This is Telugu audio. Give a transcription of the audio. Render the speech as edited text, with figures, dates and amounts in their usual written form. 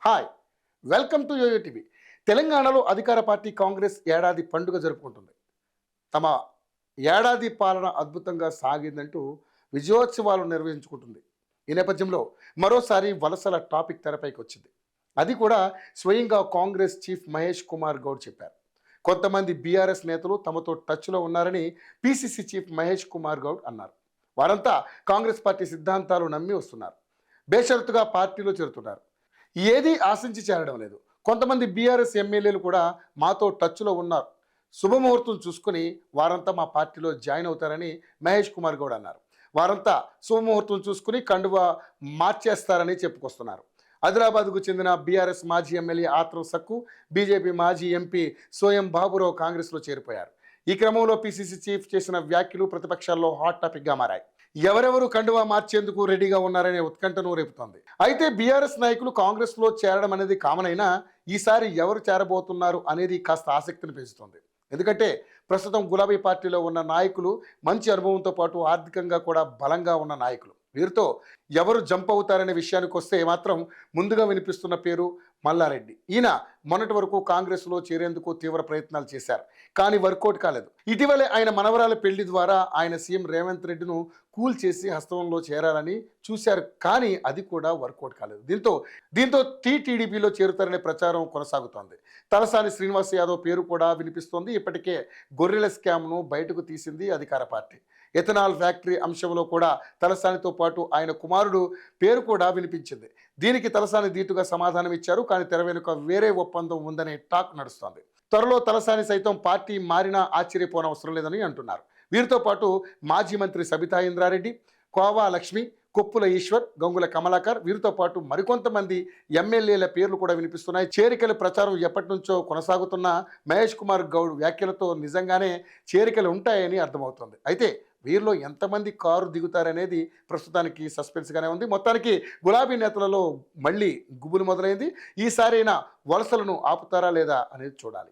Hi, welcome to YoYo TV. తెలంగాణలో అధికార పార్టీ కాంగ్రెస్ ఏడాది పండుగ జరుపుకుంటుంది. తమ ఏడాది పాలన అద్భుతంగా సాగిందంటూ విజయోత్సవాలు నిర్వహించుకుంటుంది. ఈ నేపథ్యంలో మరోసారి వలసల టాపిక్ తెరపైకి వచ్చింది. అది కూడా స్వయంగా కాంగ్రెస్ చీఫ్ మహేష్ కుమార్ గౌడ్ చెప్పారు. కొంతమంది బీఆర్ఎస్ నేతలు తమతో టచ్లో ఉన్నారని పీసీసీ చీఫ్ మహేష్ కుమార్ గౌడ్ అన్నారు. వారంతా కాంగ్రెస్ పార్టీ సిద్ధాంతాలు నమ్మి వస్తున్నారు. బేషరతుగా పార్టీలో చేరుతున్నారు. ఏదీ ఆశించి చేరడం లేదు. కొంతమంది బీఆర్ఎస్ ఎమ్మెల్యేలు కూడా మాతో టచ్లో ఉన్నారు. శుభముహూర్తం చూసుకుని వారంతా మా పార్టీలో జాయిన్ అవుతారని మహేష్ కుమార్ గౌడ్ అన్నారు. వారంతా శుభముహూర్తం చూసుకుని కండువా మార్చేస్తారని చెప్పుకొస్తున్నారు. ఆదిలాబాద్కు చెందిన బీఆర్ఎస్ మాజీ ఎమ్మెల్యే ఆత్రం సక్కు, బీజేపీ మాజీ ఎంపీ సోయం బాబురావు కాంగ్రెస్లో చేరిపోయారు. ఈ క్రమంలో పీసీసీ చీఫ్ చేసిన వ్యాఖ్యలు ప్రతిపక్షాల్లో హాట్ టాపిక్గా మారాయి. ఎవరెవరు కండువా మార్చేందుకు రెడీగా ఉన్నారనే ఉత్కంఠను రేపుతోంది. అయితే బీఆర్ఎస్ నాయకులు కాంగ్రెస్లో చేరడం అనేది కామన్ అయినా ఈసారి ఎవరు చేరబోతున్నారు అనేది కాస్త ఆసక్తిని పెంచుతోంది. ఎందుకంటే ప్రస్తుతం గులాబీ పార్టీలో ఉన్న నాయకులు మంచి అనుభవంతో పాటు ఆర్థికంగా కూడా బలంగా ఉన్న నాయకులు. వీరితో ఎవరు జంప్ అవుతారనే విషయానికి వస్తే మాత్రం ముందుగా వినిపిస్తున్న పేరు మల్లారెడ్డి. ఈయన మొన్నటి వరకు కాంగ్రెస్లో చేరేందుకు తీవ్ర ప్రయత్నాలు చేశారు, కానీ వర్కౌట్ కాలేదు. ఇటీవలే ఆయన మనవరాల పెళ్లి ద్వారా ఆయన సీఎం రేవంత్ రెడ్డిను కూల్ చేసి హస్తంలో చేరాలని చూశారు, కానీ అది కూడా వర్కౌట్ కాలేదు. దీంతో టీడీపీలో చేరుతారనే ప్రచారం కొనసాగుతోంది. తలసాని శ్రీనివాస్ యాదవ్ పేరు కూడా వినిపిస్తోంది. ఇప్పటికే గొర్రెల స్కామ్ను బయటకు తీసింది అధికార పార్టీ. ఎథనాల్ ఫ్యాక్టరీ అంశంలో కూడా తలసానితో పాటు ఆయన కుమారుడు పేరు కూడా వినిపించింది. దీనికి తలసాని ధీటుగా సమాధానం ఇచ్చారు, కానీ తెర వెనుక వేరే ఒప్పందం ఉందనే టాక్ నడుస్తోంది. త్వరలో తలసాని సైతం పార్టీ మారినా ఆశ్చర్యపోనవసరం లేదని అంటున్నారు. వీరితో పాటు మాజీ మంత్రి సబితా ఇంద్రారెడ్డి, కోవా లక్ష్మి, కొప్పుల ఈశ్వర్, గంగుల కమలాకర్, వీరితో పాటు మరికొంతమంది ఎమ్మెల్యేల పేర్లు కూడా వినిపిస్తున్నాయి. చేరికల ప్రచారం ఎప్పటి నుంచో కొనసాగుతున్న మహేష్ కుమార్ గౌడ్ వ్యాఖ్యలతో నిజంగానే చేరికలు ఉంటాయని అర్థమవుతుంది. అయితే వీరిలో ఎంతమంది కారు దిగుతారనేది ప్రస్తుతానికి సస్పెన్స్గానే ఉంది. మొత్తానికి గులాబీ నేతలలో మళ్ళీ గుబులు మొదలైంది. ఈసారైనా వలసలను ఆపుతారా లేదా అనేది చూడాలి.